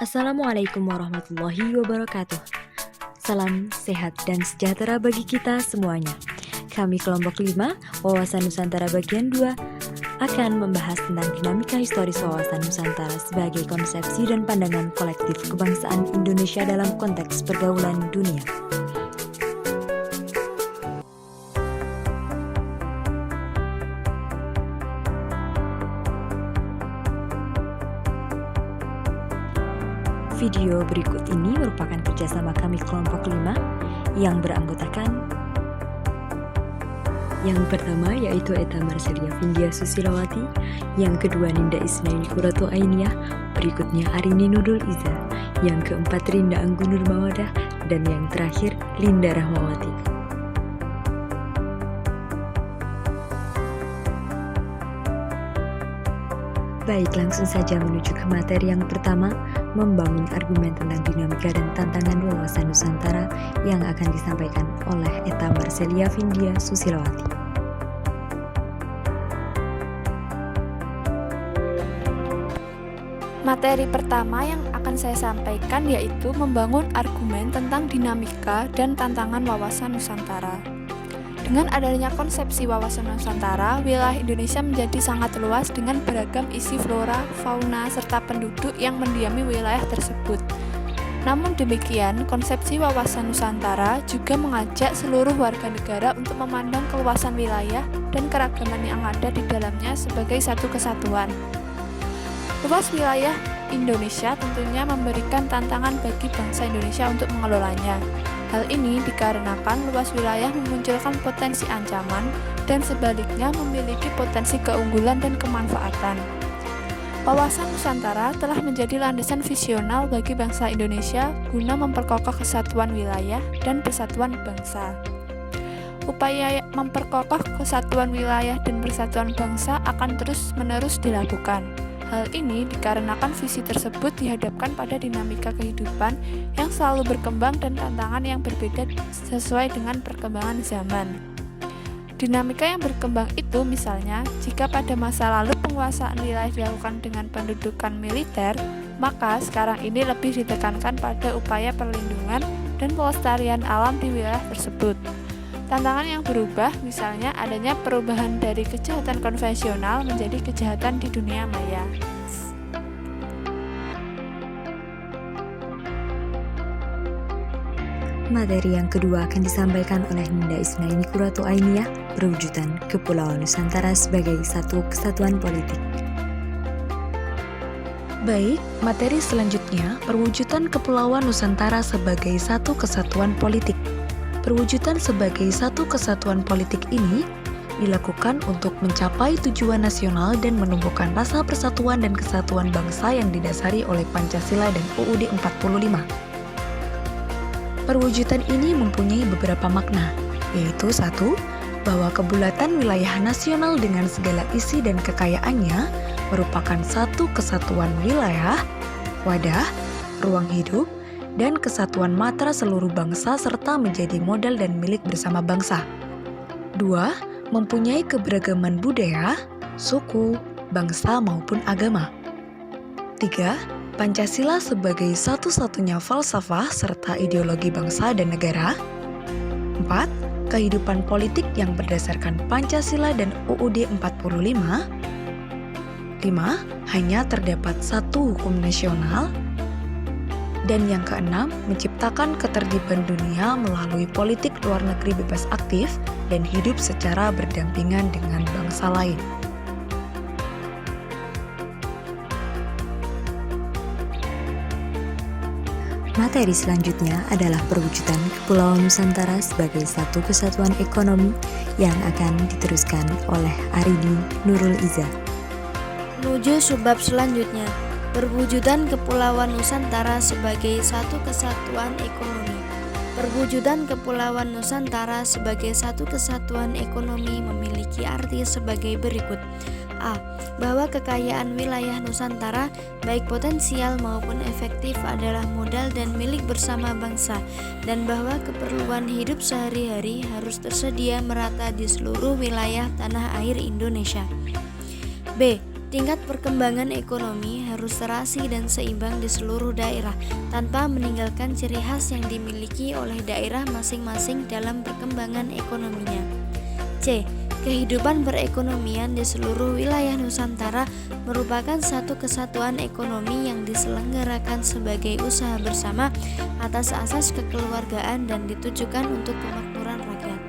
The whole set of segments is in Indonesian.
Assalamualaikum warahmatullahi wabarakatuh. Salam sehat dan sejahtera bagi kita semuanya. Kami kelompok 5, Wawasan Nusantara bagian 2, akan membahas tentang dinamika historis wawasan Nusantara sebagai konsepsi dan pandangan kolektif kebangsaan Indonesia dalam konteks pergaulan dunia. Video berikut ini merupakan kerjasama kami kelompok 5 yang beranggotakan yang pertama yaitu Eta Marcelia Vindya Susilawati, yang kedua Ninda Isnaini Qurratu Ainiyah, berikutnya Arini Nurul Iza, yang keempat Rinda Anggun Nurmawadah, dan yang terakhir Linda Rahmawati. Baik, langsung saja menuju ke materi yang pertama, membangun argumen tentang dinamika dan tantangan wawasan Nusantara yang akan disampaikan oleh Eta Marcelia Vindya Susilawati. Materi pertama yang akan saya sampaikan yaitu membangun argumen tentang dinamika dan tantangan wawasan Nusantara. Dengan adanya konsepsi wawasan Nusantara, wilayah Indonesia menjadi sangat luas dengan beragam isi flora, fauna, serta penduduk yang mendiami wilayah tersebut. Namun demikian, konsepsi wawasan Nusantara juga mengajak seluruh warga negara untuk memandang keluasan wilayah dan keragaman yang ada di dalamnya sebagai satu kesatuan. Luas wilayah Indonesia tentunya memberikan tantangan bagi bangsa Indonesia untuk mengelolanya. Hal ini dikarenakan luas wilayah memunculkan potensi ancaman dan sebaliknya memiliki potensi keunggulan dan kemanfaatan. Wawasan Nusantara telah menjadi landasan visional bagi bangsa Indonesia guna memperkokoh kesatuan wilayah dan persatuan bangsa. Upaya memperkokoh kesatuan wilayah dan persatuan bangsa akan terus-menerus dilakukan. Hal ini dikarenakan visi tersebut dihadapkan pada dinamika kehidupan yang selalu berkembang dan tantangan yang berbeda sesuai dengan perkembangan zaman. Dinamika yang berkembang itu misalnya, jika pada masa lalu penguasaan wilayah dilakukan dengan pendudukan militer, maka sekarang ini lebih ditekankan pada upaya perlindungan dan pelestarian alam di wilayah tersebut. Tantangan yang berubah, misalnya adanya perubahan dari kejahatan konvensional menjadi kejahatan di dunia maya. Materi yang kedua akan disampaikan oleh Ninda Isnaini Qurratu Ainiyah, perwujudan Kepulauan Nusantara sebagai satu kesatuan politik. Baik, materi selanjutnya, perwujudan Kepulauan Nusantara sebagai satu kesatuan politik. Perwujudan sebagai satu kesatuan politik ini dilakukan untuk mencapai tujuan nasional dan menumbuhkan rasa persatuan dan kesatuan bangsa yang didasari oleh Pancasila dan UUD 45. Perwujudan ini mempunyai beberapa makna, yaitu 1. Bahwa kebulatan wilayah nasional dengan segala isi dan kekayaannya merupakan satu kesatuan wilayah, wadah, ruang hidup, dan kesatuan matra seluruh bangsa serta menjadi modal dan milik bersama bangsa. 2. Mempunyai keberagaman budaya, suku, bangsa maupun agama. 3. Pancasila sebagai satu-satunya falsafah serta ideologi bangsa dan negara. 4. Kehidupan politik yang berdasarkan Pancasila dan UUD 45. 5. Hanya terdapat satu hukum nasional. Dan yang keenam, menciptakan ketertiban dunia melalui politik luar negeri bebas aktif dan hidup secara berdampingan dengan bangsa lain. Materi selanjutnya adalah perwujudan Kepulauan Nusantara sebagai satu kesatuan ekonomi yang akan diteruskan oleh Arini Nurul Iza. Menuju subbab selanjutnya, perwujudan Kepulauan Nusantara sebagai satu kesatuan ekonomi. Perwujudan Kepulauan Nusantara sebagai satu kesatuan ekonomi memiliki arti sebagai berikut. A. Bahwa kekayaan wilayah Nusantara, baik potensial maupun efektif, adalah modal dan milik bersama bangsa, dan bahwa keperluan hidup sehari-hari harus tersedia merata di seluruh wilayah tanah air Indonesia. B. Tingkat perkembangan ekonomi harus serasi dan seimbang di seluruh daerah tanpa meninggalkan ciri khas yang dimiliki oleh daerah masing-masing dalam perkembangan ekonominya. C. Kehidupan perekonomian di seluruh wilayah Nusantara merupakan satu kesatuan ekonomi yang diselenggarakan sebagai usaha bersama atas asas kekeluargaan dan ditujukan untuk kemakmuran rakyat.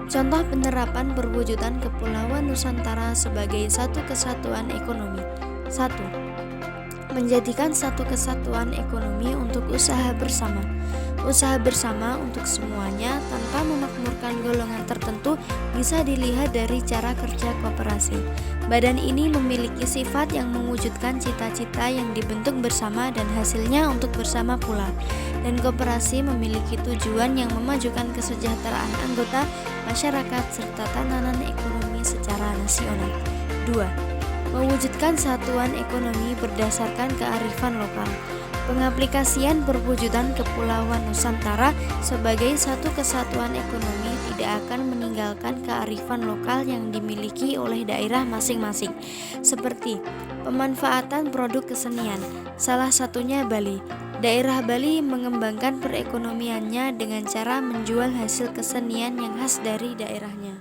Contoh penerapan perwujudan Kepulauan Nusantara sebagai satu kesatuan ekonomi. 1. Menjadikan satu kesatuan ekonomi untuk usaha bersama. Usaha bersama untuk semuanya tanpa memakmurkan golongan tertentu bisa dilihat dari cara kerja koperasi. Badan ini memiliki sifat yang mewujudkan cita-cita yang dibentuk bersama dan hasilnya untuk bersama pula. Dan koperasi memiliki tujuan yang memajukan kesejahteraan anggota, masyarakat, serta tatanan ekonomi secara nasional. 2. Mewujudkan satuan ekonomi berdasarkan kearifan lokal. Pengaplikasian perwujudan Kepulauan Nusantara sebagai satu kesatuan ekonomi tidak akan meninggalkan kearifan lokal yang dimiliki oleh daerah masing-masing, seperti pemanfaatan produk kesenian, salah satunya Bali. Daerah Bali mengembangkan perekonomiannya dengan cara menjual hasil kesenian yang khas dari daerahnya.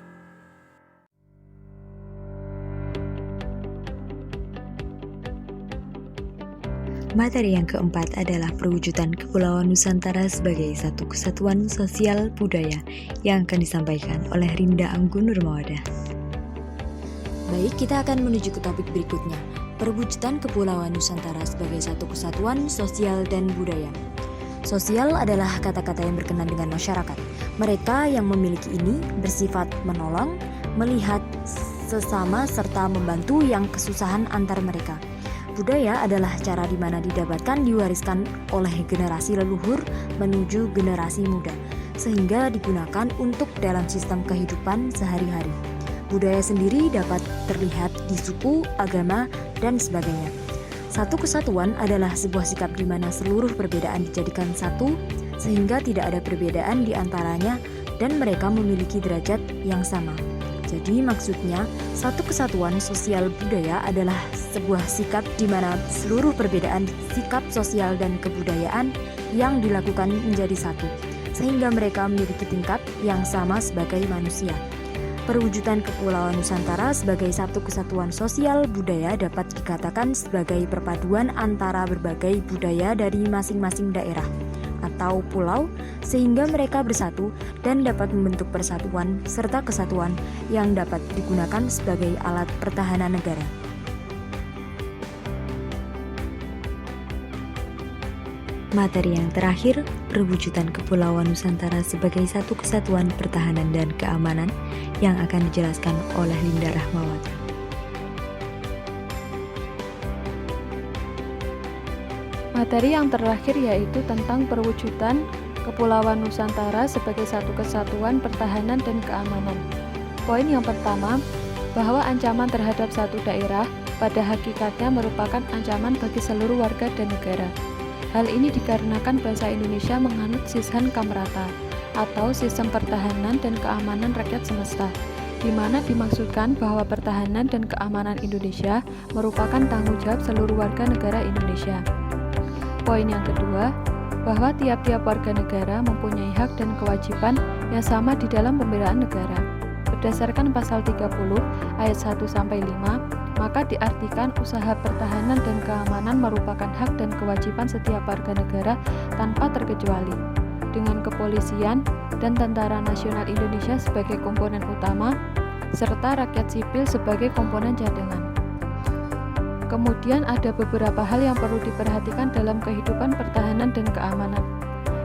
Materi yang keempat adalah perwujudan Kepulauan Nusantara sebagai satu kesatuan sosial budaya yang akan disampaikan oleh Rinda Anggun Nurmawada. Baik, kita akan menuju ke topik berikutnya, perwujudan Kepulauan Nusantara sebagai satu kesatuan sosial dan budaya. Sosial adalah kata-kata yang berkenan dengan masyarakat. Mereka yang memiliki ini bersifat menolong, melihat sesama serta membantu yang kesusahan antar mereka. Budaya adalah cara di mana didapatkan diwariskan oleh generasi leluhur menuju generasi muda, sehingga digunakan untuk dalam sistem kehidupan sehari-hari. Budaya sendiri dapat terlihat di suku, agama, dan sebagainya. Satu kesatuan adalah sebuah sikap di mana seluruh perbedaan dijadikan satu, sehingga tidak ada perbedaan di antaranya dan mereka memiliki derajat yang sama. Jadi maksudnya, satu kesatuan sosial budaya adalah sebuah sikap di mana seluruh perbedaan sikap sosial dan kebudayaan yang dilakukan menjadi satu, sehingga mereka memiliki tingkat yang sama sebagai manusia. Perwujudan Kepulauan Nusantara sebagai satu kesatuan sosial budaya dapat dikatakan sebagai perpaduan antara berbagai budaya dari masing-masing daerah atau pulau, sehingga mereka bersatu dan dapat membentuk persatuan serta kesatuan yang dapat digunakan sebagai alat pertahanan negara. Materi yang terakhir, perwujudan Kepulauan Nusantara sebagai satu kesatuan pertahanan dan keamanan yang akan dijelaskan oleh Linda Rahmawati. Materi yang terakhir yaitu tentang perwujudan Kepulauan Nusantara sebagai satu kesatuan pertahanan dan keamanan. Poin yang pertama, bahwa ancaman terhadap satu daerah pada hakikatnya merupakan ancaman bagi seluruh warga dan negara. Hal ini dikarenakan bangsa Indonesia menganut sistem Kamrata atau sistem pertahanan dan keamanan rakyat semesta, di mana dimaksudkan bahwa pertahanan dan keamanan Indonesia merupakan tanggung jawab seluruh warga negara Indonesia. Poin yang kedua, bahwa tiap-tiap warga negara mempunyai hak dan kewajiban yang sama di dalam pembelaan negara. Berdasarkan pasal 30 ayat 1-5, maka diartikan usaha pertahanan dan keamanan merupakan hak dan kewajiban setiap warga negara tanpa terkecuali, dengan kepolisian dan Tentara Nasional Indonesia sebagai komponen utama, serta rakyat sipil sebagai komponen cadangan. Kemudian ada beberapa hal yang perlu diperhatikan dalam kehidupan pertahanan dan keamanan.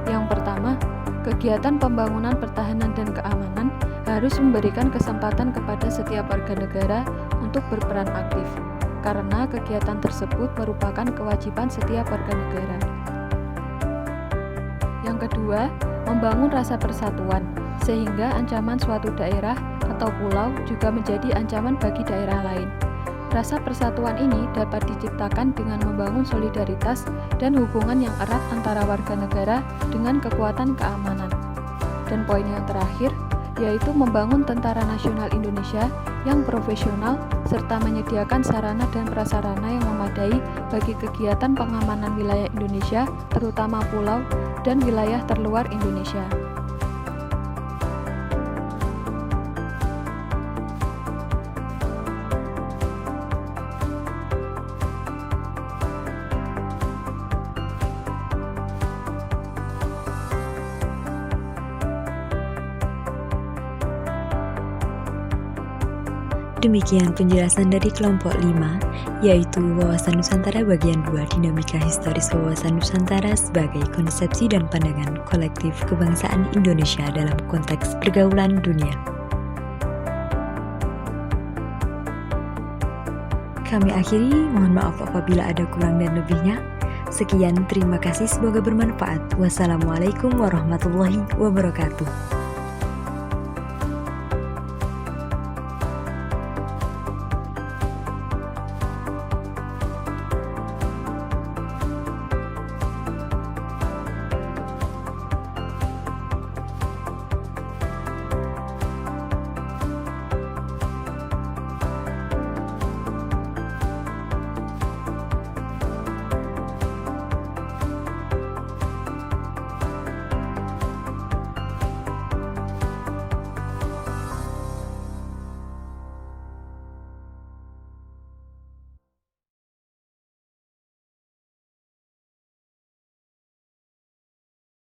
Yang pertama, kegiatan pembangunan pertahanan dan keamanan harus memberikan kesempatan kepada setiap warga negara untuk berperan aktif, karena kegiatan tersebut merupakan kewajiban setiap warga negara. Yang kedua, membangun rasa persatuan, sehingga ancaman suatu daerah atau pulau juga menjadi ancaman bagi daerah lain. Rasa persatuan ini dapat diciptakan dengan membangun solidaritas dan hubungan yang erat antara warga negara dengan kekuatan keamanan. Dan poin yang terakhir, yaitu membangun Tentara Nasional Indonesia yang profesional serta menyediakan sarana dan prasarana yang memadai bagi kegiatan pengamanan wilayah Indonesia, terutama pulau dan wilayah terluar Indonesia. Demikian penjelasan dari kelompok 5, yaitu Wawasan Nusantara bagian 2, dinamika historis wawasan Nusantara sebagai konsepsi dan pandangan kolektif kebangsaan Indonesia dalam konteks pergaulan dunia. Kami akhiri, mohon maaf apabila ada kurang dan lebihnya. Sekian, terima kasih, semoga bermanfaat. Wassalamualaikum warahmatullahi wabarakatuh.